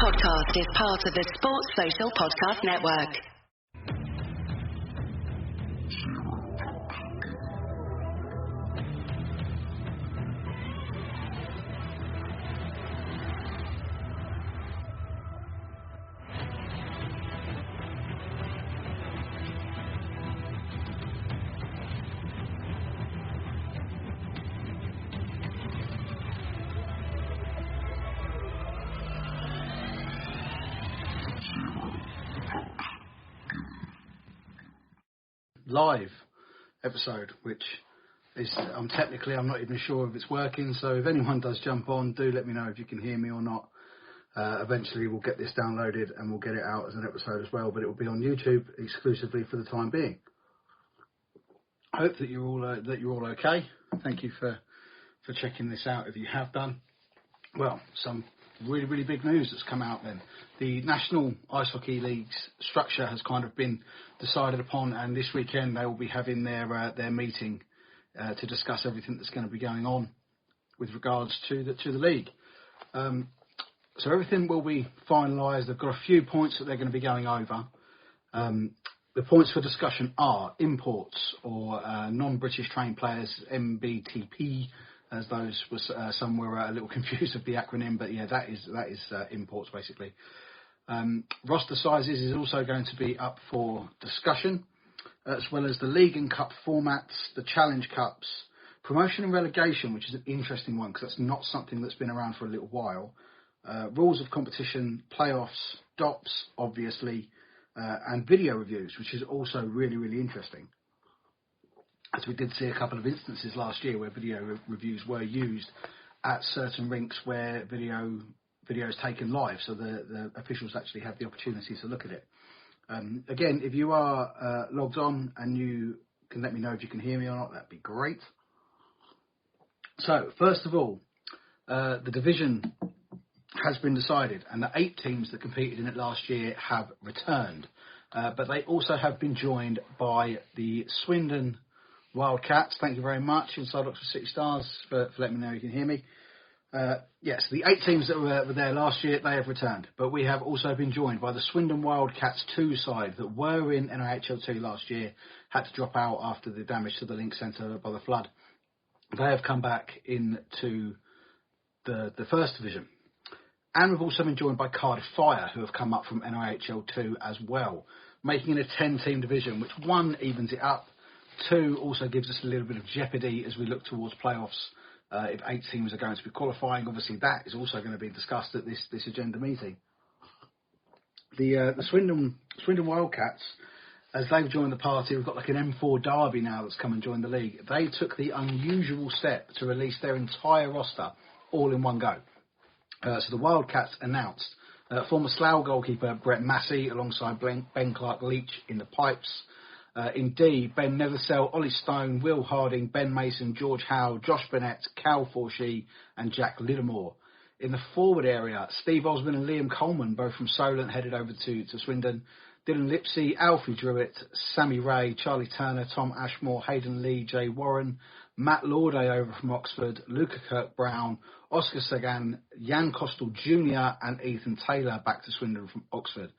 podcast is part of the Sports Social Podcast Network. Live episode, which is I'm not even sure if it's working, so if anyone does jump on, do let me know if you can hear me or not. Eventually we'll get this downloaded and we'll get it out as an episode as well, but it will be on YouTube exclusively for the time being. I hope that you're all okay. Thank you for checking this out if you have done. Well, some really big news that's come out then. The National Ice Hockey League's structure has kind of been decided upon, and this weekend they will be having their meeting to discuss everything that's going to be going on with regards to the league. So everything will be finalised. They've got a few points that they're going to be going over. The points for discussion are imports or non-British trained players, MBTP, as those was some were a little confused with the acronym, but yeah, that is imports basically. Roster sizes is also going to be up for discussion, as well as the League and Cup formats, the Challenge Cups, promotion and relegation, which is an interesting one because that's not something that's been around for a little while. Rules of competition, playoffs, DOPS, obviously, and video reviews, which is also really interesting. As we did see a couple of instances last year where video reviews were used at certain rinks where video is taken live, so the officials actually have the opportunity to look at it. Again, if you are logged on and you can let me know if you can hear me or not, that'd be great. So, first of all, the division has been decided, and the 8 teams that competed in it last year have returned. But they also have been joined by the Swindon Wildcats. Thank you very much, Inside Oxford City Stars, for letting me know you can hear me. Yes, the 8 teams that were there last year, they have returned. But we have also been joined by the Swindon Wildcats 2 side that were in NIHL 2 last year, had to drop out after the damage to the Link Centre by the flood. They have come back into the First Division. And we've also been joined by Cardiff Fire, who have come up from NIHL 2 as well, making it a 10-team division, which 1 evens it up, 2 also gives us a little bit of jeopardy as we look towards playoffs. If 8 teams are going to be qualifying, obviously that is also going to be discussed at this agenda meeting. The Swindon Wildcats, as they've joined the party, we've got like an M4 derby now that's come and joined the league. They took the unusual step to release their entire roster all in one go. So the Wildcats announced former Slough goalkeeper Brett Massey alongside Ben Clark-Leach in the pipes. In D, Ben Nethersell, Ollie Stone, Will Harding, Ben Mason, George Howe, Josh Burnett, Cal Forshee and Jack Littlemore. In the forward area, Steve Osborne and Liam Coleman, both from Solent, headed over to Swindon. Dylan Lipsey, Alfie Druitt, Sammy Ray, Charlie Turner, Tom Ashmore, Hayden Lee, Jay Warren, Matt Lauday over from Oxford, Luca Kirk-Brown, Oscar Sagan, Jan Costal Jr. and Ethan Taylor back to Swindon from Oxford.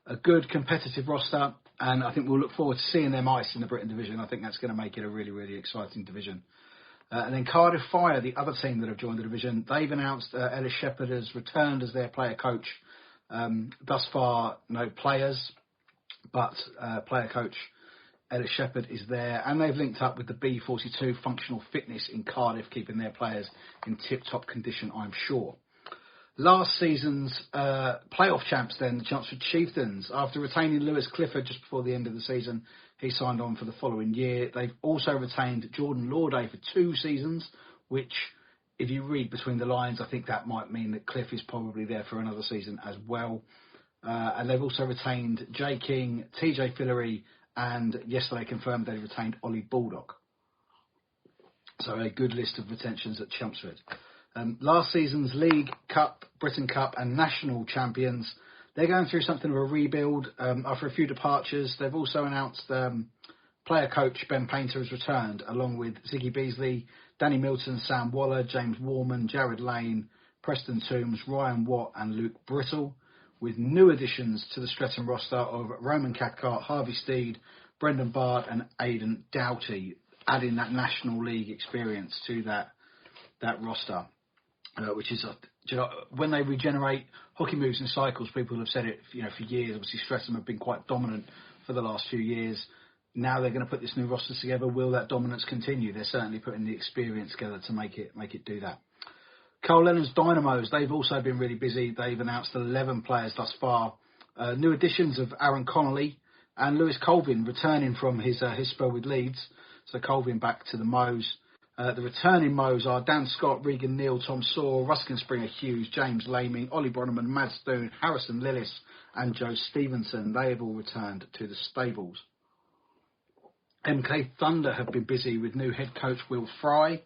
A good competitive roster, and I think we'll look forward to seeing them ice in the Britton Division. I think that's going to make it a really exciting division. And then Cardiff Fire, the other team that have joined the division, they've announced Ellis Shepherd has returned as their player coach. Thus far, no players, but player coach Ellis Shepherd is there, and they've linked up with the B42 Functional Fitness in Cardiff, keeping their players in tip-top condition, I'm sure. Last season's playoff champs then, the Chelmsford Chieftains, after retaining Lewis Clifford just before the end of the season, he signed on for the following year. They've also retained Jordan Lauday for 2 seasons, which, if you read between the lines, I think that might mean that Cliff is probably there for another season as well. And they've also retained Jay King, TJ Fillery, and yesterday confirmed they retained Ollie Baldock. So a good list of retentions at Chelmsford. Last season's League, Cup, Britain Cup and National champions, they're going through something of a rebuild after a few departures. They've also announced player coach Ben Painter has returned, along with Ziggy Beasley, Danny Milton, Sam Waller, James Warman, Jared Lane, Preston Toombs, Ryan Watt and Luke Brittle. with new additions to the Streatham roster of Roman Cathcart, Harvey Steed, Brendan Bard and Aidan Doughty, adding that National League experience to that roster, which is, when they regenerate hockey moves and cycles, people have said it, for years. Obviously, Streatham have been quite dominant for the last few years. Now they're going to put this new roster together. Will that dominance continue? They're certainly putting the experience together to make it do that. Carl Lennon's Dynamos, they've also been really busy. They've announced 11 players thus far. New additions of Aaron Connolly and Lewis Colvin returning from his spell with Leeds. So Colvin back to the Moes. The returning Moes are Dan Scott, Regan Neal, Tom Saw, Ruskin Springer Hughes, James Laming, Ollie Bronneman, Mad Stone, Harrison Lillis and Joe Stevenson. They have all returned to the stables. MK Thunder have been busy with new head coach Will Fry.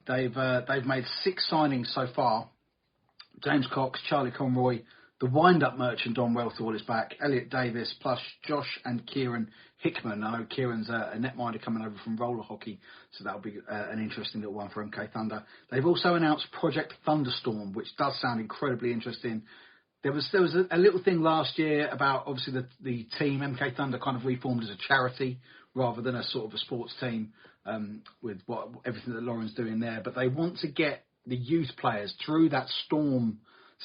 They've made 6 signings so far. James Cox, Charlie Conroy, the wind-up merchant Don Wellthall is back, Elliot Davis, plus Josh and Kieran Hickman. I know Kieran's a netminder coming over from roller hockey, so that'll be an interesting little one for MK Thunder. They've also announced Project Thunderstorm, which does sound incredibly interesting. There was a little thing last year about, obviously, the team, MK Thunder, kind of reformed as a charity rather than a sort of a sports team, with everything that Lauren's doing there. But they want to get the youth players through that Storm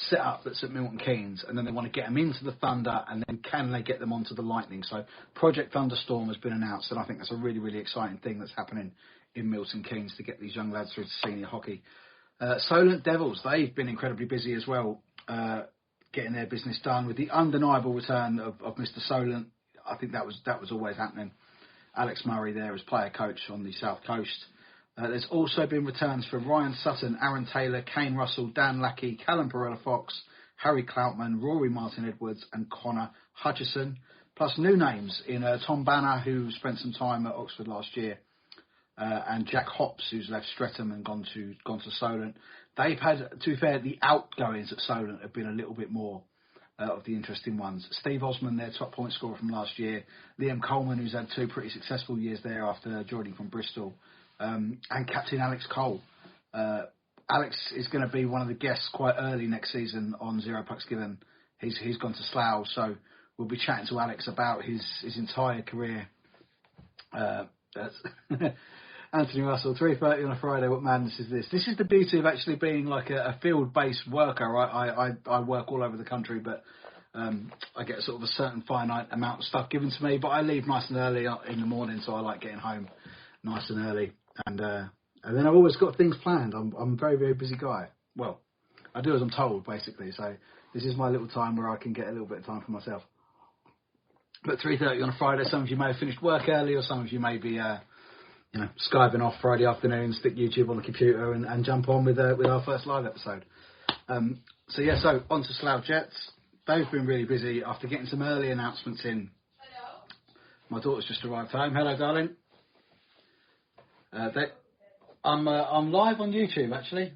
setup that's at Milton Keynes, and then they want to get them into the Thunder, and then can they get them onto the Lightning? So Project Thunderstorm has been announced, and I think that's a really, really exciting thing that's happening in Milton Keynes to get these young lads through to senior hockey. Solent Devils, they've been incredibly busy as well, getting their business done with the undeniable return of Mr. Solent. I think that was always happening. Alex Murray there as player coach on the South Coast. There's also been returns for Ryan Sutton, Aaron Taylor, Kane Russell, Dan Lackey, Callum Perella-Fox, Harry Cloutman, Rory Martin-Edwards and Connor Hutchison. Plus new names in Tom Banner, who spent some time at Oxford last year, and Jack Hops, who's left Streatham and gone to Solent. They've had, to be fair, the outgoings at Solent have been a little bit more of the interesting ones. Steve Osman, their top point scorer from last year. Liam Coleman, who's had 2 pretty successful years there after joining from Bristol. And Captain Alex Cole. Alex is going to be one of the guests quite early next season on Zero Pucks Given. He's gone to Slough, so we'll be chatting to Alex about his entire career. That's Anthony Russell, 3:30 on a Friday. What madness is this? This is the beauty of actually being like a field-based worker. I work all over the country, but I get sort of a certain finite amount of stuff given to me. But I leave nice and early in the morning, so I like getting home nice and early. And then I've always got things planned. I'm a very, very busy guy. Well, I do as I'm told, basically. So this is my little time where I can get a little bit of time for myself. But 3:30 on a Friday, some of you may have finished work early, or some of you may be Skyping off Friday afternoon, stick YouTube on the computer and jump on with our first live episode. So on to Slough Jets. They've been really busy after getting some early announcements in. Hello. My daughter's just arrived home. Hello, darling. I'm live on YouTube, actually.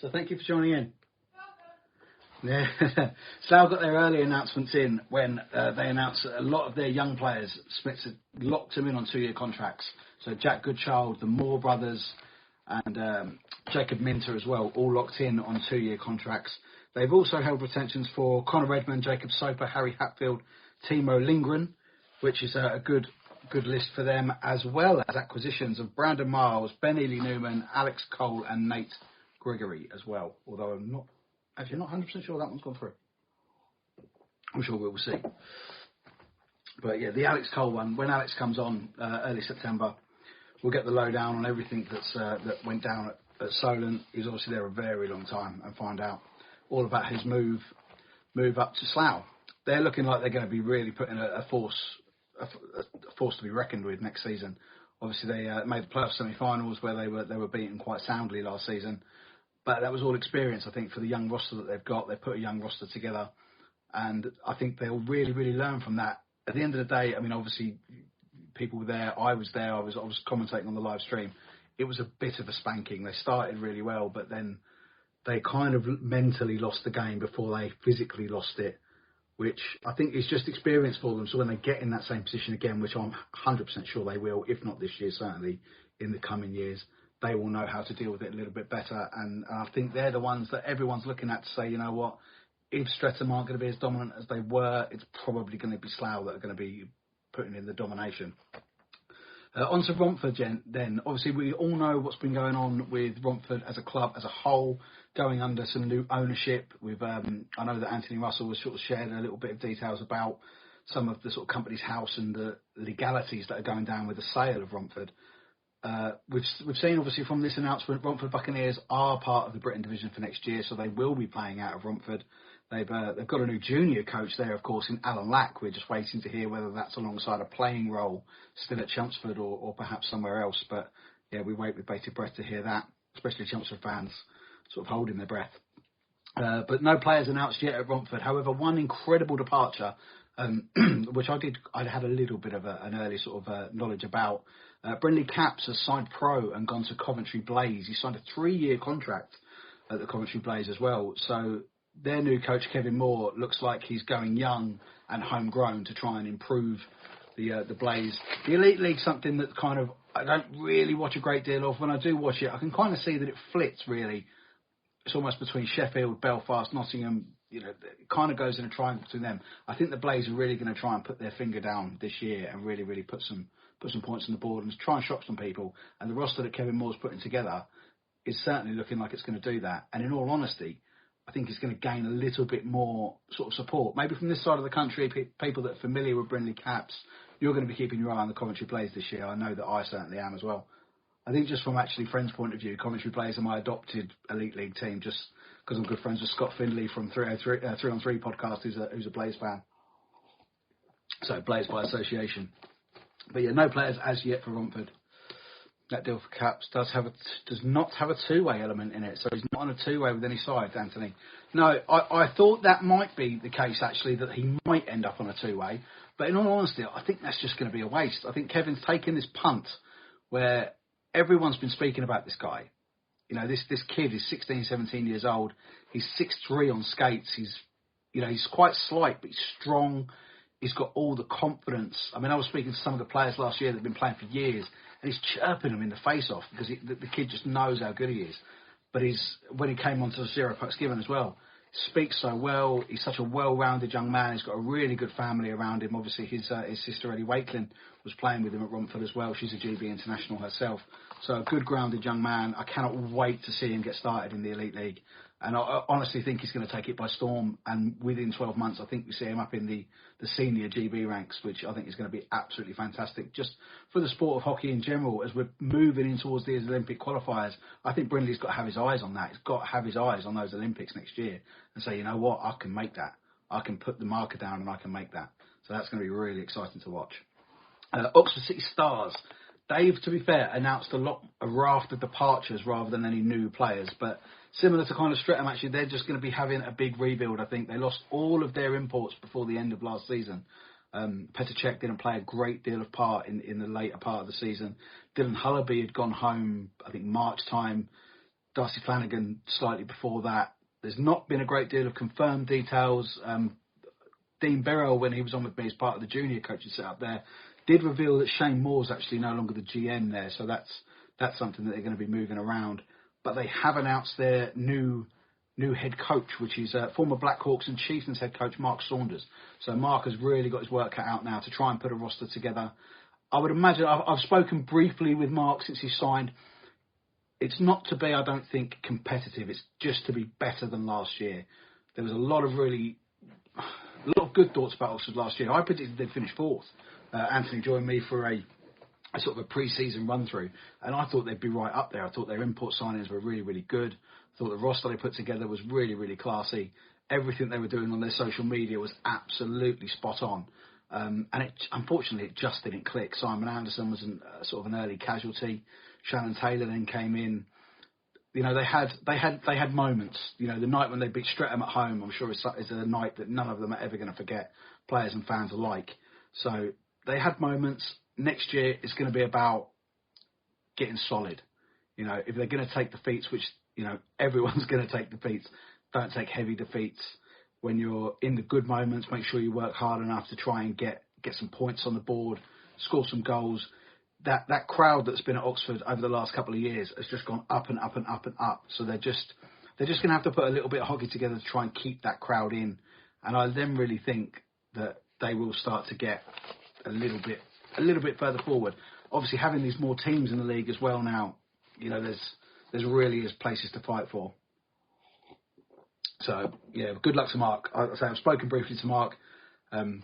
So thank you for joining in. Yeah. Slough got their early announcements in when they announced that a lot of their young players, Smiths had locked them in on 2-year contracts. So Jack Goodchild, the Moore brothers, and Jacob Minter as well, all locked in on 2-year contracts. They've also held retentions for Conor Redmond, Jacob Soper, Harry Hatfield, Timo Lindgren, which is a good list for them, as well as acquisitions of Brandon Miles, Ben Ely Newman, Alex Cole and Nate Gregory as well. Although I'm not 100% sure that one's gone through. I'm sure we'll see. But yeah, the Alex Cole one, when Alex comes on early September, we'll get the lowdown on everything that went down at Solent. He was obviously there a very long time, and find out all about his move up to Slough. They're looking like they're going to be really putting a force to be reckoned with next season. Obviously, they made the playoff semi-finals where they were beaten quite soundly last season. But that was all experience, I think, for the young roster that they've got. They put a young roster together, and I think they'll really, really learn from that. At the end of the day, I mean, obviously, people were there. I was there. I was commentating on the live stream. It was a bit of a spanking. They started really well, but then they kind of mentally lost the game before they physically lost it, which I think is just experience for them. So when they get in that same position again, which I'm 100% sure they will, if not this year, certainly in the coming years, they will know how to deal with it a little bit better. And I think they're the ones that everyone's looking at to say, you know what, if Streatham aren't going to be as dominant as they were, it's probably going to be Slough that are going to be putting in the domination. On to Romford then. Obviously, we all know what's been going on with Romford as a club, as a whole, going under some new ownership. I know that Anthony Russell has sort of shared a little bit of details about some of the sort of company's house and the legalities that are going down with the sale of Romford. We've seen, obviously, from this announcement, Romford Buccaneers are part of the Britton Division for next year, so they will be playing out of Romford. They've got a new junior coach there, of course, in Alan Lack. We're just waiting to hear whether that's alongside a playing role still at Chelmsford or perhaps somewhere else. But, yeah, we wait with bated breath to hear that, especially Chelmsford fans sort of holding their breath. But no players announced yet at Romford. However, one incredible departure, which I had a little bit of an early sort of knowledge about. Brindley Caps has signed pro and gone to Coventry Blaze. He signed a 3-year contract at the Coventry Blaze as well. So their new coach, Kevin Moore, looks like he's going young and homegrown to try and improve the Blaze. The Elite League's something that kind of I don't really watch a great deal of. When I do watch it, I can kind of see that it flits, really. It's almost between Sheffield, Belfast, Nottingham. You know, it kind of goes in a triangle between them. I think the Blaze are really going to try and put their finger down this year and really, really put some points on the board and try and shock some people. And the roster that Kevin Moore's putting together is certainly looking like it's going to do that. And in all honesty, I think it's going to gain a little bit more sort of support. Maybe from this side of the country, people that are familiar with Brindley Caps, you're going to be keeping your eye on the Coventry Blaze this year. I know that I certainly am as well. I think just from actually friends' point of view, Coventry Blaze are my adopted Elite League team, just because I'm good friends with Scott Findlay from 3 on 3 podcast, who's a Blaze fan. So Blaze by association. But yeah, no players as yet for Romford. That deal for Caps does not have a two-way element in it, so he's not on a two-way with any side, Anthony. No, I thought that might be the case, actually, that he might end up on a two-way. But in all honesty, I think that's just going to be a waste. I think Kevin's taken this punt where everyone's been speaking about this guy. You know, this kid is 16, 17 years old. He's 6'3" on skates. He's quite slight, but he's strong. He's got all the confidence. I mean, I was speaking to some of the players last year that have been playing for years, and he's chirping them in the face off because the kid just knows how good he is. But when he came onto the 0 pucks given as well, speaks so well. He's such a well-rounded young man. He's got a really good family around him. Obviously, his sister Ellie Wakelin was playing with him at Romford as well. She's a GB international herself. So a good, grounded young man. I cannot wait to see him get started in the Elite League. And I honestly think he's going to take it by storm. And within 12 months, I think we see him up in the senior GB ranks, which I think is going to be absolutely fantastic. Just for the sport of hockey in general, as we're moving in towards these Olympic qualifiers, I think Brindley's got to have his eyes on that. He's got to have his eyes on those Olympics next year and say, you know what, I can make that. I can put the marker down and I can make that. So that's going to be really exciting to watch. Oxford City Stars. They've, to be fair, announced a raft of departures rather than any new players. But similar to kind of Streatham, actually, they're just going to be having a big rebuild, I think. They lost all of their imports before the end of last season. Petr Cech didn't play a great deal of part in the later part of the season. Dylan Hullaby had gone home, I think, March time. Darcy Flanagan slightly before that. There's not been a great deal of confirmed details. Dean Burrell, when he was on with me as part of the junior coaching setup there, did reveal that Shane Moore's actually no longer the GM there, so that's something that they're going to be moving around. But they have announced their new head coach, which is former Blackhawks and Chieftains head coach Mark Saunders. So Mark has really got his work cut out now to try and put a roster together. I would imagine, I've spoken briefly with Mark since he signed. It's not to be, I don't think, competitive. It's just to be better than last year. There was a lot of good thoughts about Oxford last year. I predicted they'd finish fourth. Anthony joined me for a sort of a pre-season run-through, and I thought they'd be right up there. I thought their import signings were really, really good. I thought the roster they put together was really, really classy. Everything they were doing on their social media was absolutely spot on. And unfortunately, it just didn't click. Simon Anderson was sort of an early casualty. Shannon Taylor then came in. You know, they had moments. You know, the night when they beat Streatham at home, I'm sure is a night that none of them are ever going to forget, players and fans alike. So they had moments. Next year, it's going to be about getting solid. You know, if they're going to take defeats, which, you know, everyone's going to take defeats, don't take heavy defeats. When you're in the good moments, make sure you work hard enough to try and get some points on the board, score some goals. That crowd that's been at Oxford over the last couple of years has just gone up and up and up and up. So they're just, they're just going to have to put a little bit of hockey together to try and keep that crowd in. And I then really think that they will start to get a little bit further forward. Obviously, having these more teams in the league as well now, there's really is places to fight for. So, yeah, good luck to Mark. I've spoken briefly to Mark. And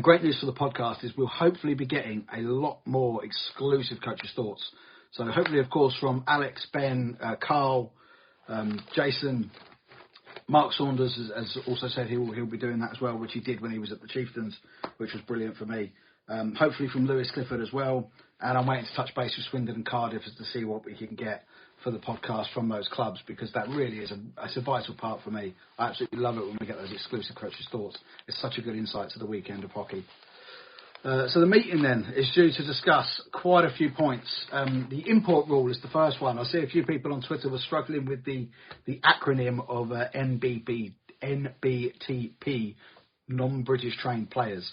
great news for the podcast is we'll hopefully be getting a lot more exclusive Coach's Thoughts. So hopefully, of course, from Alex, Ben, Carl, Jason, Mark Saunders has also said he'll be doing that as well, which he did when he was at the Chieftains, which was brilliant for me. Hopefully from Lewis Clifford as well. And I'm waiting to touch base with Swindon and Cardiff to see what we can get for the podcast from those clubs, because that really is a vital part for me. I absolutely love it when we get those exclusive Coach's Thoughts. It's such a good insight to the weekend of hockey. So the meeting then is due to discuss quite a few points. The import rule is the first one. I see a few people on Twitter were struggling with the acronym of NBTP, non-British trained players,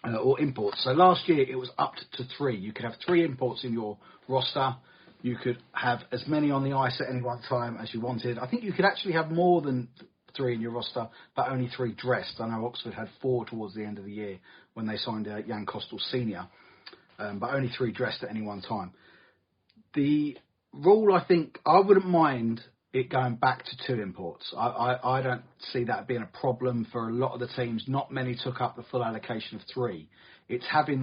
or imports. So last year it was up to 3. You could have 3 imports in your roster. You could have as many on the ice at any one time as you wanted. I think you could actually have more than 3 in your roster, but only 3 dressed. I know Oxford had 4 towards the end of the year when they signed Jan Kostel Senior, but only 3 dressed at any one time. The rule, I think, I wouldn't mind it going back to 2 imports. I don't see that being a problem for a lot of the teams. Not many took up the full allocation of 3. It's having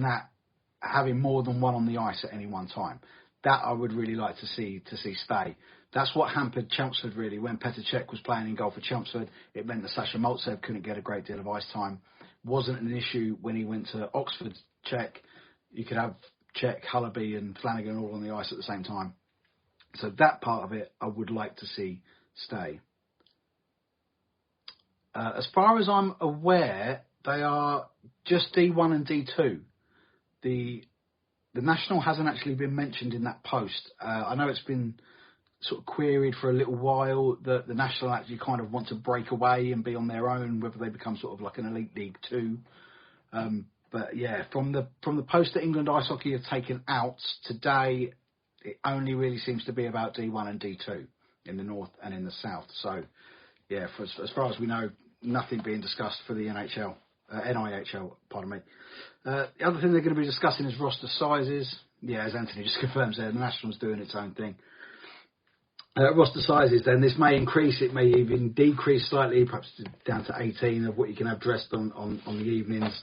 more than 1 on the ice at any one time. That I would really like to see stay. That's what hampered Chelmsford, really. When Petr Cech was playing in goal for Chelmsford, it meant that Sasha Maltsev couldn't get a great deal of ice time. Wasn't an issue when he went to Oxford Cech. You could have Cech, Hullaby and Flanagan all on the ice at the same time. So that part of it, I would like to see stay. As far as I'm aware, they are just D1 and D2. The National hasn't actually been mentioned in that post. I know it's been sort of queried for a little while that the National actually kind of want to break away and be on their own, whether they become sort of like an Elite League 2. But yeah, from the post that England Ice Hockey have taken out today, it only really seems to be about D1 and D2 in the north and in the south. So yeah, as far as we know, nothing being discussed for the NIHL, pardon me. The other thing they're going to be discussing is roster sizes. Yeah, as Anthony just confirms there, the National's doing its own thing. Roster sizes, then this may increase, it may even decrease slightly, perhaps down to 18 of what you can have dressed on the evenings.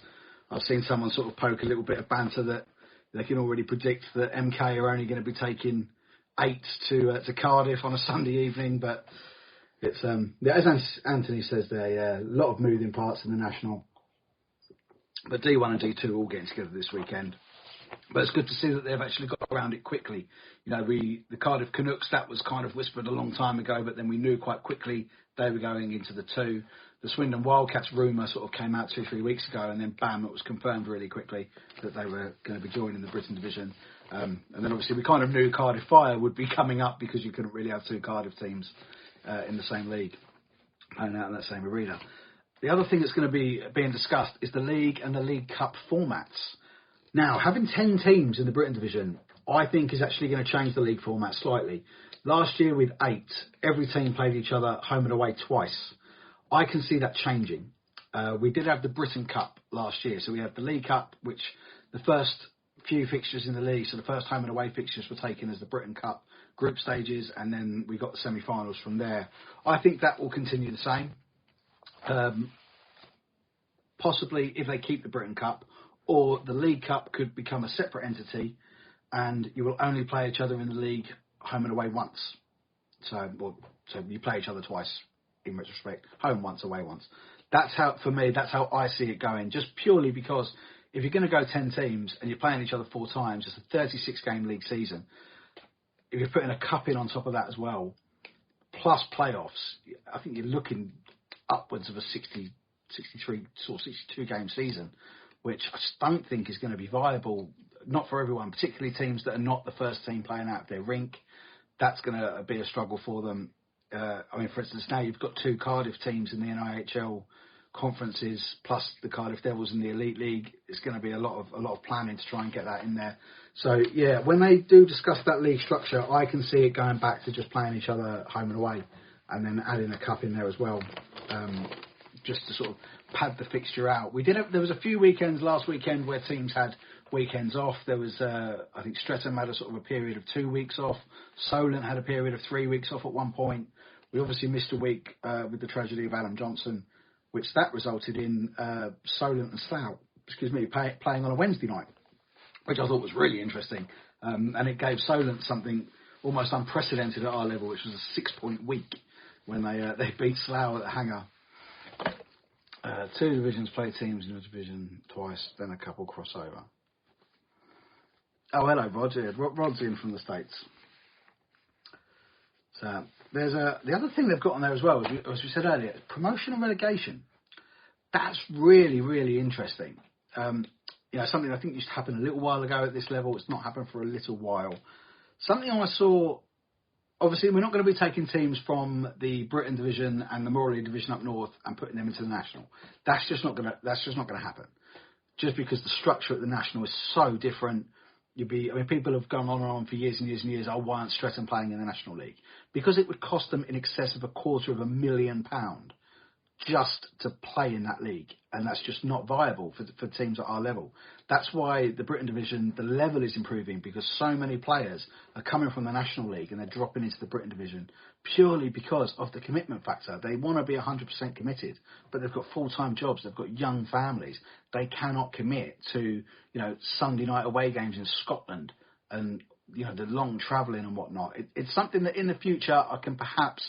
I've seen someone sort of poke a little bit of banter that they can already predict that MK are only going to be taking 8 to Cardiff on a Sunday evening, but it's as Anthony says there, yeah, a lot of moving parts in the National. But D1 and D2 are all getting together this weekend. But it's good to see that they've actually got around it quickly. You know, the Cardiff Canucks, that was kind of whispered a long time ago, but then we knew quite quickly they were going into the 2. The Swindon Wildcats rumour sort of came out 2-3 weeks ago, and then bam, it was confirmed really quickly that they were going to be joining the Britton Division. And then obviously we kind of knew Cardiff Fire would be coming up because you couldn't really have 2 Cardiff teams in the same league, playing out in that same arena. The other thing that's going to be being discussed is the League and the League Cup formats. Now, having 10 teams in the Britton Division, I think is actually going to change the league format slightly. Last year with 8, every team played each other home and away twice. I can see that changing. We did have the Britain Cup last year, so we had the League Cup, which the first few fixtures in the league, so the first home and away fixtures were taken as the Britain Cup group stages, and then we got the semi-finals from there. I think that will continue the same. Possibly if they keep the Britain Cup, or the League Cup could become a separate entity and you will only play each other in the league home and away once. So you play each other twice in retrospect, home once, away once. That's how, for me, that's how I see it going, just purely because if you're going to go 10 teams and you're playing each other 4 times, it's a 36-game league season. If you're putting a cup in on top of that as well, plus playoffs, I think you're looking upwards of a 63 or 62-game season, which I just don't think is going to be viable, not for everyone, particularly teams that are not the first team playing out of their rink. That's going to be a struggle for them. I mean, for instance, now you've got 2 Cardiff teams in the NIHL conferences, plus the Cardiff Devils in the Elite League. It's going to be a lot of planning to try and get that in there. So, yeah, when they do discuss that league structure, I can see it going back to just playing each other home and away. and then adding a cup in there as well, just to sort of pad the fixture out. There was a few weekends last weekend where teams had weekends off. There was, I think Streatham had a sort of a period of 2 weeks off. Solent had a period of 3 weeks off at one point. We obviously missed a week with the tragedy of Adam Johnson, which that resulted in Solent and Slough, playing on a Wednesday night, which I thought was really interesting. And it gave Solent something almost unprecedented at our level, which was a 6-point week when they beat Slough at the Hangar. 2 divisions play teams in a division twice, then a couple crossover. Oh, hello, Rod. Yeah, Rod's in from the States. So there's the other thing they've got on there as well, as we said earlier, promotion and relegation. That's really, really interesting. Something I think used to happen a little while ago at this level. It's not happened for a little while. Something I saw. Obviously, we're not going to be taking teams from the Britton Division and the Morley Division up north and putting them into the National. That's just not going to happen. Just because the structure at the National is so different. People have gone on and on for years and years and years. Why aren't Streatham playing in the National League? Because it would cost them in excess of £250,000 just to play in that league, and that's just not viable for teams at our level. That's why the Britton Division, the level is improving, because so many players are coming from the National League and they're dropping into the Britton Division purely because of the commitment factor. They want to be 100% committed, but they've got full-time jobs, they've got young families. They cannot commit to Sunday night away games in Scotland and the long travelling and whatnot. It's something that in the future I can perhaps,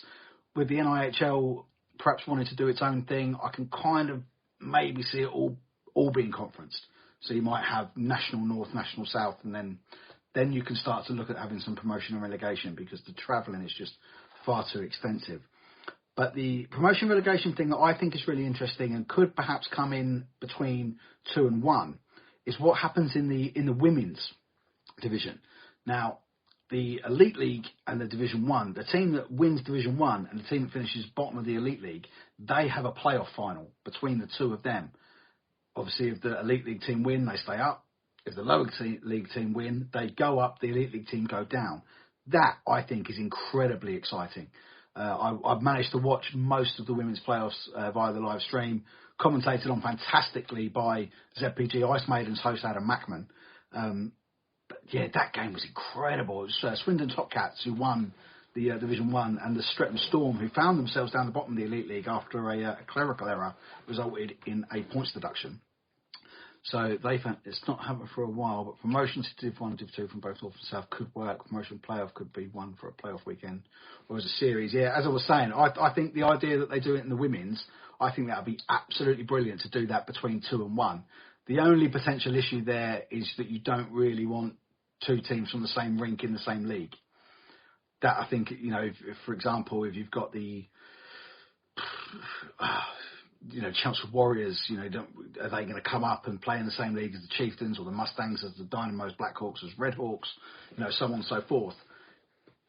with the NIHL perhaps wanting to do its own thing, I can kind of maybe see it all being conferenced. So you might have National North, National South, and then you can start to look at having some promotion and relegation, because the travelling is just far too expensive. But the promotion relegation thing that I think is really interesting and could perhaps come in between 2 and 1 is what happens in the women's division. Now, the Elite League and the Division 1, the team that wins Division 1 and the team that finishes bottom of the Elite League, they have a playoff final between the two of them. Obviously, if the Elite League team win, they stay up. If the lower league team win, they go up, the Elite League team go down. That, I think, is incredibly exciting. I've managed to watch most of the women's playoffs via the live stream, commentated on fantastically by ZPG Ice Maidens host Adam Mackman. Yeah, that game was incredible. It was Swindon Top Cats who won the Division 1, and the Streatham Storm, who found themselves down the bottom of the Elite League after a clerical error resulted in a points deduction. So they found it's not happened for a while, but promotion to Div 1 and Div 2 from both North and South could work. Promotion playoff could be one for a playoff weekend or as a series. Yeah, as I was saying, I think the idea that they do it in the women's, I think that would be absolutely brilliant to do that between 2 and 1. The only potential issue there is that you don't really want 2 teams from the same rink in the same league. That, I think, if, for example, if you've got the, Chelmsford Warriors, are they going to come up and play in the same league as the Chieftains, or the Mustangs as the Dynamos, Blackhawks as Redhawks, so on and so forth?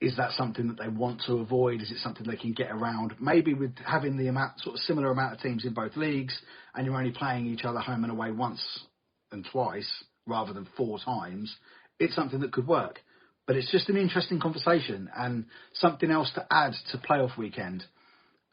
Is that something that they want to avoid? Is it something they can get around? Maybe with having the similar amount of teams in both leagues, and you're only playing each other home and away once and twice rather than 4 times, it's something that could work. But it's just an interesting conversation and something else to add to playoff weekend.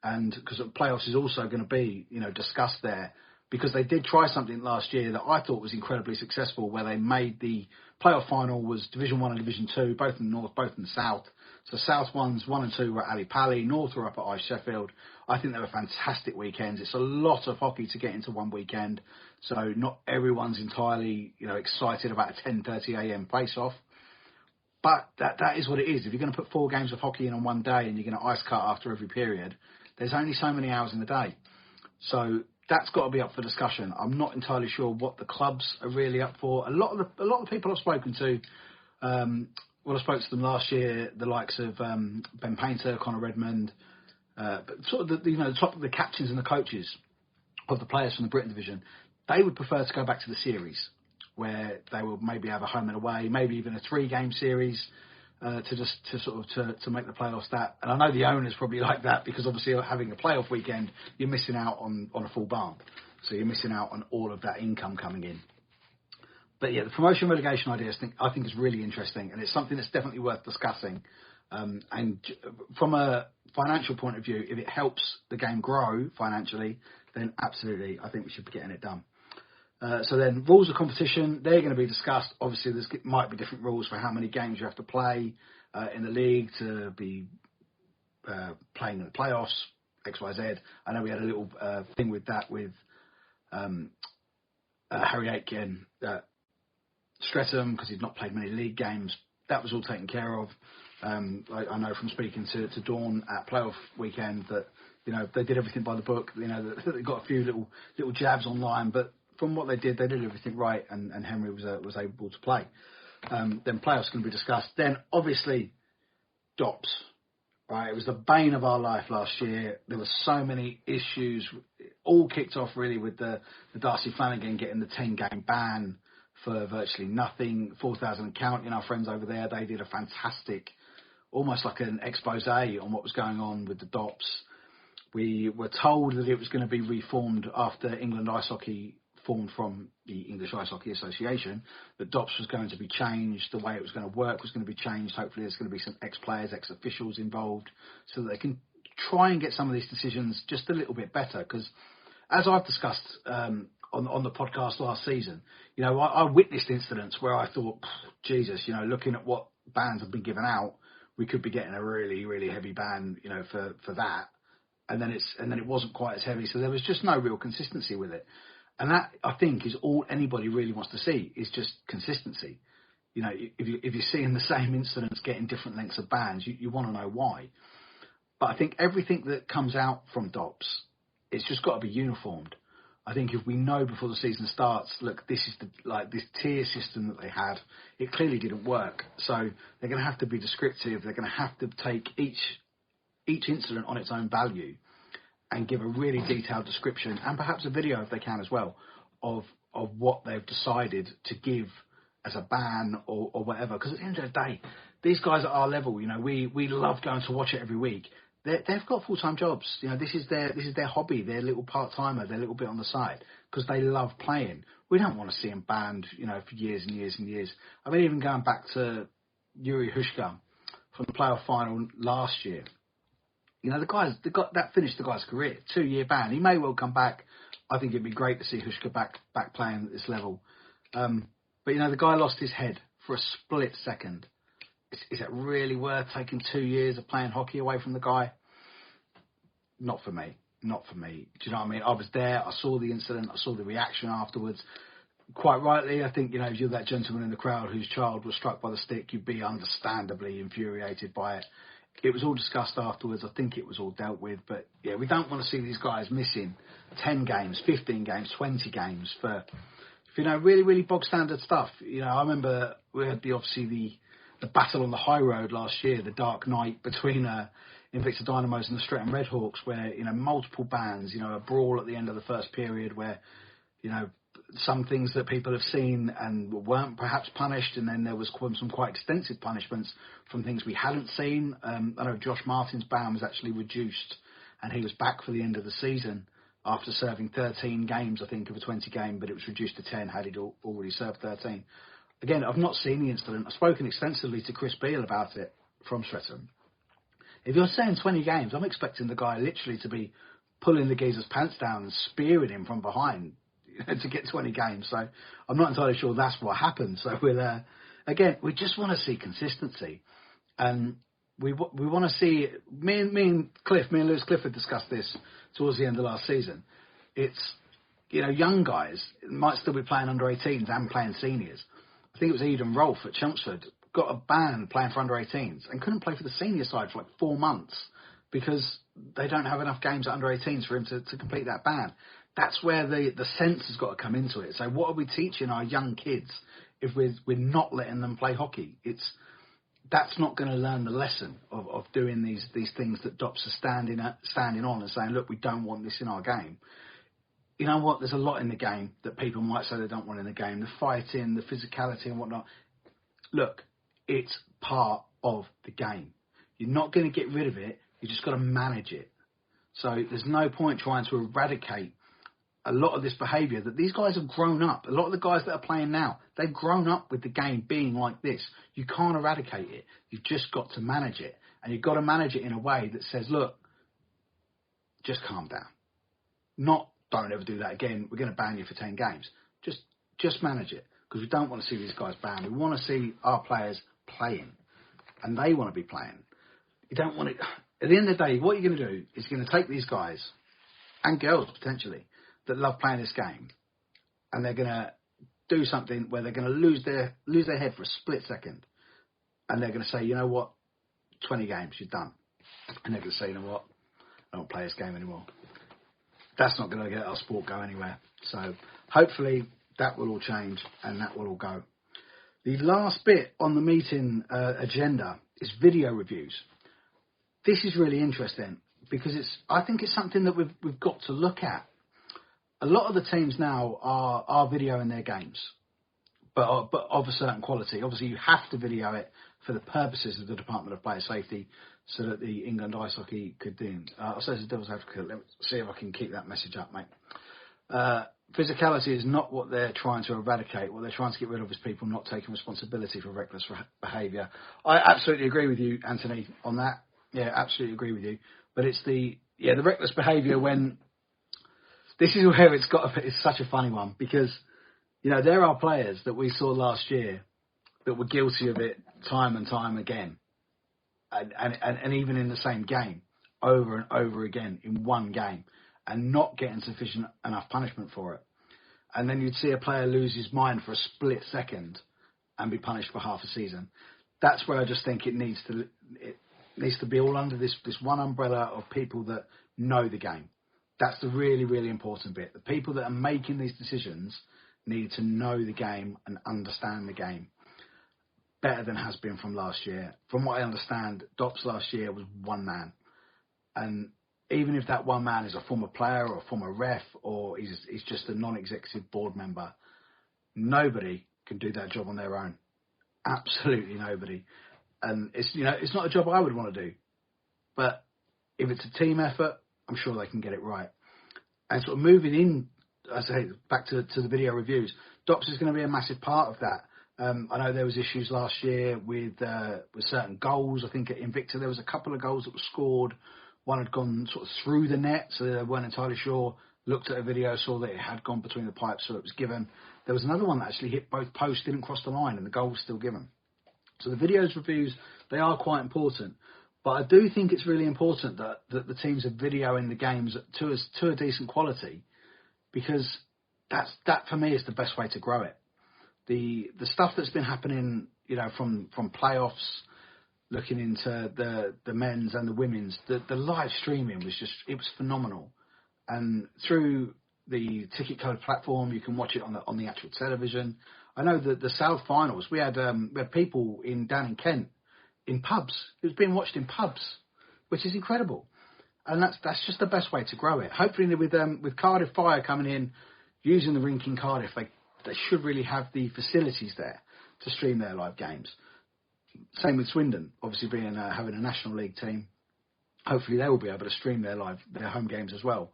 And because playoffs is also going to be, discussed there, because they did try something last year that I thought was incredibly successful, where they made the playoff final was Division 1 and Division 2, both in the North, both in the South. So South 1 and 2 were at Ali Pally, North were up at Ice Sheffield. I think they were fantastic weekends. It's a lot of hockey to get into one weekend, so not everyone's entirely, excited about a 10:30 a.m. face-off. But that is what it is. If you're going to put 4 games of hockey in on one day and you're going to ice cut after every period, there's only so many hours in the day. So that's got to be up for discussion. I'm not entirely sure what the clubs are really up for. A lot of the people I've spoken to, I spoke to them last year, the likes of Ben Painter, Connor Redmond, but sort of the top of the captains and the coaches of the players from the Britton Division, they would prefer to go back to the series, where they will maybe have a home and away, maybe even a 3-game series to make the playoffs that. And I know the owners probably like that, because obviously having a playoff weekend, you're missing out on a full barn. So you're missing out on all of that income coming in. But yeah, the promotion relegation idea I think is really interesting, and it's something that's definitely worth discussing. From a financial point of view, if it helps the game grow financially, then absolutely, I think we should be getting it done. So then, rules of competition, they're going to be discussed. Obviously, there might be different rules for how many games you have to play in the league to be playing in the playoffs, X, Y, Z. I know we had a little thing with that with Harry Aitken at Streatham because he'd not played many league games. That was all taken care of. I know from speaking to Dawn at playoff weekend that they did everything by the book. They got a few little jabs online, but from what they did everything right, and Henry was able to play. Then playoffs going to be discussed. Then obviously DOPS. Right, it was the bane of our life last year. There were so many issues. It all kicked off really with the Darcy Flanagan getting the 10-game ban for virtually nothing. 4,000 and counting, our friends over there, they did a fantastic, almost like an expose on what was going on with the DOPS. We were told that it was going to be reformed after England Ice Hockey formed from the English Ice Hockey Association, that DOPS was going to be changed, the way it was going to work was going to be changed. Hopefully there's going to be some ex-players, ex-officials involved so that they can try and get some of these decisions just a little bit better. Because as I've discussed on the podcast last season, I witnessed incidents where I thought, Jesus, looking at what bans have been given out, we could be getting a really, really heavy ban, for that. And then it wasn't quite as heavy. So there was just no real consistency with it. And that, I think, is all anybody really wants to see, is just consistency. If you're seeing the same incidents getting different lengths of bans, you want to know why. But I think everything that comes out from DOPS, it's just got to be uniformed. I think if we know before the season starts, look, this is this tier system that they had, it clearly didn't work. So they're going to have to be descriptive. They're going to have to take each incident on its own value and give a really detailed description, and perhaps a video if they can as well, of what they've decided to give as a ban or whatever. Because at the end of the day, these guys at our level, we love going to watch it every week. They've got full-time jobs. This is their hobby, their little part-timer, their little bit on the side, because they love playing. We don't want to see them banned, for years and years and years. I mean, even going back to Yuri Hushka from the playoff final last year. That finished the guy's career, 2-year ban. He may well come back. I think it'd be great to see Hushka back playing at this level. But the guy lost his head for a split second. Is it really worth taking 2 years of playing hockey away from the guy? Not for me. Not for me. Do you know what I mean? I was there. I saw the incident. I saw the reaction afterwards. Quite rightly, I think, if you're that gentleman in the crowd whose child was struck by the stick, you'd be understandably infuriated by it. It was all discussed afterwards. I think it was all dealt with. But, yeah, we don't want to see these guys missing 10 games, 15 games, 20 games for, really, really bog standard stuff. I remember we had the battle on the high road last year, the dark night between Invicta Dynamos and the Streatham Redhawks, where, multiple bans, a brawl at the end of the first period where, some things that people have seen and weren't perhaps punished, and then there was some quite extensive punishments from things we hadn't seen. I know Josh Martin's ban was actually reduced, and he was back for the end of the season after serving 13 games, I think, of a 20 game, but it was reduced to 10 had he already served 13. Again, I've not seen the incident. I've spoken extensively to Chris Beale about it from Streatham. If you're saying 20 games, I'm expecting the guy literally to be pulling the geezer's pants down and spearing him from behind to get 20 games. So I'm not entirely sure that's what happened. So again, we just want to see consistency. And we want to see, me and Lewis Clifford discussed this towards the end of last season. It's, young guys might still be playing under 18s and playing seniors. I think it was Eden Rolfe at Chelmsford got a ban playing for under 18s and couldn't play for the senior side for 4 months because they don't have enough games at under 18s for him to complete that ban. That's where the sense has got to come into it. So what are we teaching our young kids if we're not letting them play hockey? That's not going to learn the lesson of doing these things that DOPS are standing on and saying, look, we don't want this in our game. You know what? There's a lot in the game that people might say they don't want in the game. The fighting, the physicality and whatnot. Look, it's part of the game. You're not going to get rid of it. You just got to manage it. So there's no point trying to eradicate a lot of this behaviour, that these guys have grown up. A lot of the guys that are playing now, they've grown up with the game being like this. You can't eradicate it. You've just got to manage it. And you've got to manage it in a way that says, look, just calm down. Not, don't ever do that again. We're going to ban you for 10 games. Just manage it, because we don't want to see these guys banned. We want to see our players playing, and they want to be playing. You don't want it. At the end of the day, what you're going to do is you're going to take these guys and girls potentially that love playing this game, and they're going to do something where they're going to lose their head for a split second, and they're going to say, you know what, 20 games, you're done. And they're going to say, you know what, I don't play this game anymore. That's not going to get our sport go anywhere. So hopefully that will all change and that will all go. The last bit on the meeting agenda is video reviews. This is really interesting because I think it's something that we've got to look at. A lot of the teams now are videoing their games, but of a certain quality. Obviously, you have to video it for the purposes of the Department of Player Safety, so that the England Ice Hockey could do. I'll say as a devil's advocate, let me see if I can keep that message up, mate. Physicality is not what they're trying to eradicate. What they're trying to get rid of is people not taking responsibility for reckless behaviour. I absolutely agree with you, Anthony, on that. Yeah, absolutely agree with you. But it's the reckless behaviour when... This is where it's such a funny one, because, you know, there are players that we saw last year that were guilty of it time and time again. And even in the same game, over and over again in one game, and not getting sufficient enough punishment for it. And then you'd see a player lose his mind for a split second and be punished for half a season. That's where I just think it needs to be all under this one umbrella of people that know the game. That's the really, really important bit. The people that are making these decisions need to know the game and understand the game better than has been from last year. From what I understand, DOPS last year was one man. And even if that one man is a former player or a former ref or he's just a non-executive board member, nobody can do that job on their own. Absolutely nobody. And it's not a job I would want to do. But if it's a team effort, I'm sure they can get it right. And sort of moving in, I say, back to the video reviews, DOPS is going to be a massive part of that. I know there was issues last year with certain goals. I think at Invicta there was a couple of goals that were scored. One had gone sort of through the net, so they weren't entirely sure. Looked at a video, saw that it had gone between the pipes, so it was given. There was another one that actually hit both posts, didn't cross the line, and the goal was still given. So the videos reviews, they are quite important. But I do think it's really important that the teams are videoing the games to a decent quality, because that for me is the best way to grow it. The stuff that's been happening, you know, from playoffs, looking into the men's and the women's, the live streaming was was phenomenal. And through the Ticket Code platform, you can watch it on the actual television. I know that the South Finals, we had people down in Kent in pubs. It was being watched in pubs, which is incredible. And that's just the best way to grow it. Hopefully with Cardiff Fire coming in, using the rink in Cardiff, they should really have the facilities there to stream their live games. Same with Swindon, obviously having a National League team. Hopefully they will be able to stream their home games as well.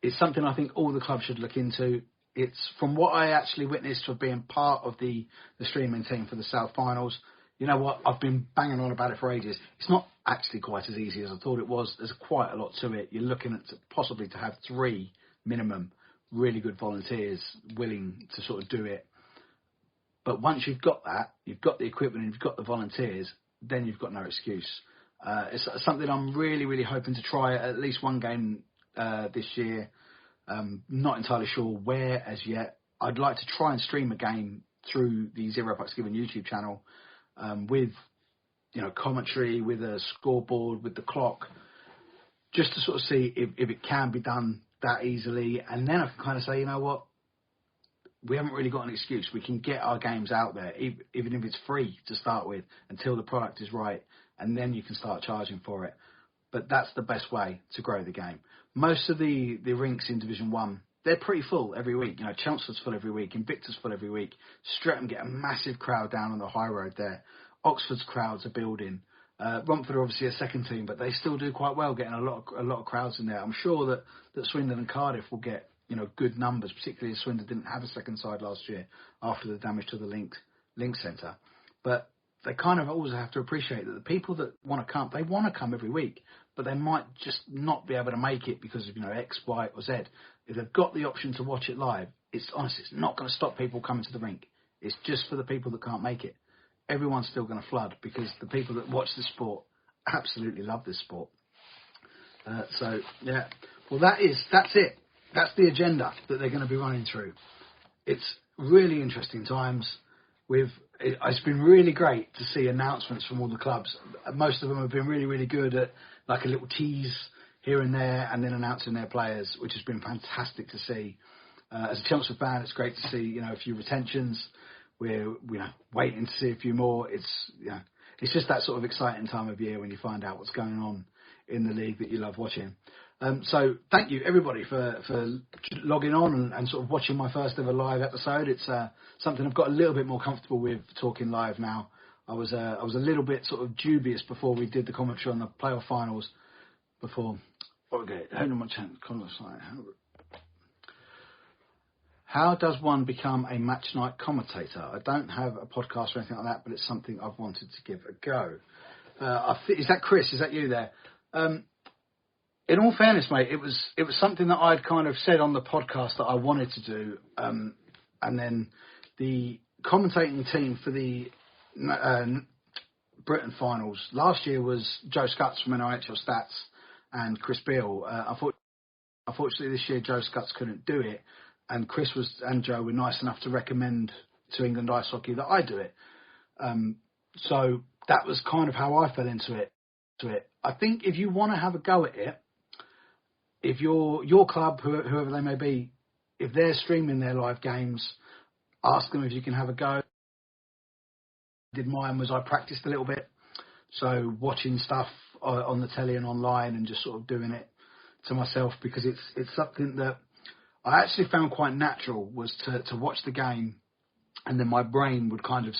It's something I think all the clubs should look into. It's from what I actually witnessed of being part of the streaming team for the South Finals. You know what? I've been banging on about it for ages. It's not actually quite as easy as I thought it was. There's quite a lot to it. You're looking at possibly to have 3 minimum really good volunteers willing to sort of do it. But once you've got that, you've got the equipment and you've got the volunteers, then you've got no excuse. It's something I'm really, really hoping to try at least one game this year. Not entirely sure where as yet. I'd like to try and stream a game through the Zero Pucks Given YouTube channel with, you know, commentary, with a scoreboard, with the clock, just to sort of see if it can be done that easily. And then I can kind of say, you know what, we haven't really got an excuse. We can get our games out there, even if it's free to start with, until the product is right, and then you can start charging for it. But that's the best way to grow the game. Most of the rinks in Division 1, they're pretty full every week. You know, Chelmsford's full every week, Invicta's full every week. Streatham get a massive crowd down on the high road there. Oxford's crowds are building. Romford are obviously a second team, but they still do quite well, getting a lot of crowds in there. I'm sure that Swindon and Cardiff will get good numbers, particularly as Swindon didn't have a second side last year after the damage to the Link Centre. But they kind of always have to appreciate that the people that want to come, they want to come every week, but they might just not be able to make it because of X, Y, or Z. If they've got the option to watch it live, it's not going to stop people coming to the rink. It's just for the people that can't make it. Everyone's still going to flood because the people that watch the sport absolutely love this sport. Well, that's it. That's the agenda that they're going to be running through. It's really interesting times. It's been really great to see announcements from all the clubs. Most of them have been really, really good at like a little tease here and there and then announcing their players, which has been fantastic to see. As a Chelmsford fan, it's great to see, a few retentions. We're waiting to see a few more. It's just that sort of exciting time of year when you find out what's going on in the league that you love watching. So thank you everybody for logging on and sort of watching my first ever live episode. It's something I've got a little bit more comfortable with talking live now. I was a little bit sort of dubious before we did the commentary on the playoff finals. How does one become a match night commentator? I don't have a podcast or anything like that, but it's something I've wanted to give a go. Is that Chris? Is that you there? In all fairness, mate, it was something that I'd kind of said on the podcast that I wanted to do, and then the commentating team for the Britton finals last year was Joe Scutts from EIH Stats and Chris Beale. Unfortunately, this year Joe Scutts couldn't do it, and Chris and Joe were nice enough to recommend to England Ice Hockey that I do it. So that was kind of how I fell into it. I think if you want to have a go at it, if your club, whoever they may be, if they're streaming their live games, ask them if you can have a go. Did mine was I practiced a little bit, so watching stuff on the telly and online and just sort of doing it to myself, because it's something that I actually found quite natural, was to watch the game and then my brain would kind of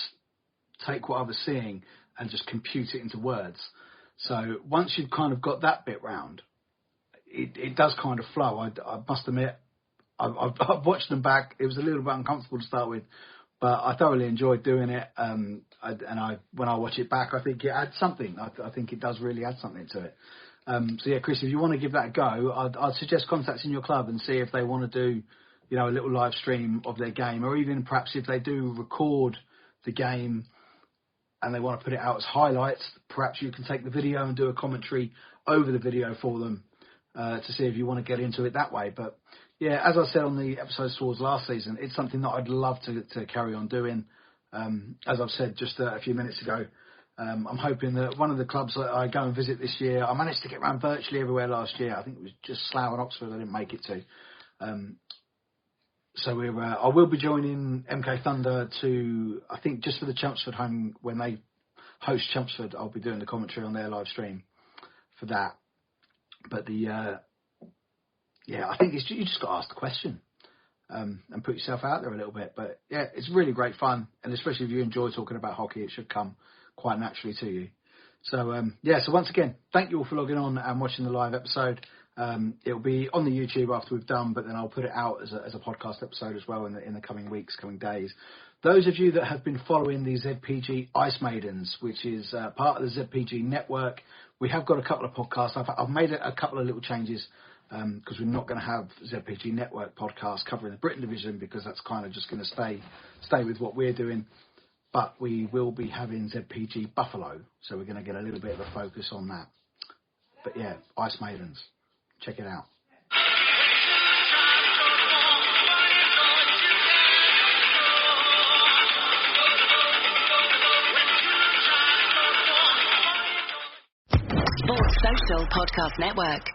take what I was seeing and just compute it into words. So once you've kind of got that bit round, it does kind of flow. I must admit, I've watched them back. It was a little bit uncomfortable to start with, but I thoroughly enjoyed doing it. When I watch it back, I think it adds something. I think it does really add something to it. So yeah, Chris, if you want to give that a go, I'd suggest contacting your club and see if they want to do, a little live stream of their game, or even perhaps if they do record the game and they want to put it out as highlights, perhaps you can take the video and do a commentary over the video for them to see if you want to get into it that way. But yeah, as I said on the episodes towards last season, it's something that I'd love to carry on doing. As I've said just a few minutes ago, I'm hoping that one of the clubs that I go and visit this year, I managed to get around virtually everywhere last year. I think it was just Slough and Oxford I didn't make it to. So I will be joining MK Thunder to, I think, just for the Chelmsford home, when they host Chelmsford, I'll be doing the commentary on their live stream for that. But I think you just got to ask the question and put yourself out there a little bit. But yeah, it's really great fun, and especially if you enjoy talking about hockey, it should come quite naturally to you. So so once again, thank you all for logging on and watching the live episode. It'll be on the YouTube after we've done, but then I'll put it out as a podcast episode as well in the coming weeks, coming days. Those of you that have been following the ZPG Ice Maidens, which is part of the ZPG network, we have got a couple of podcasts. I've made a couple of little changes because we're not going to have ZPG network podcasts covering the Britton Division, because that's kind of just going to stay with what we're doing. But we will be having ZPG Buffalo, so we're going to get a little bit of a focus on that. But yeah, Ice Maidens. Check it out. Sports Social Podcast Network.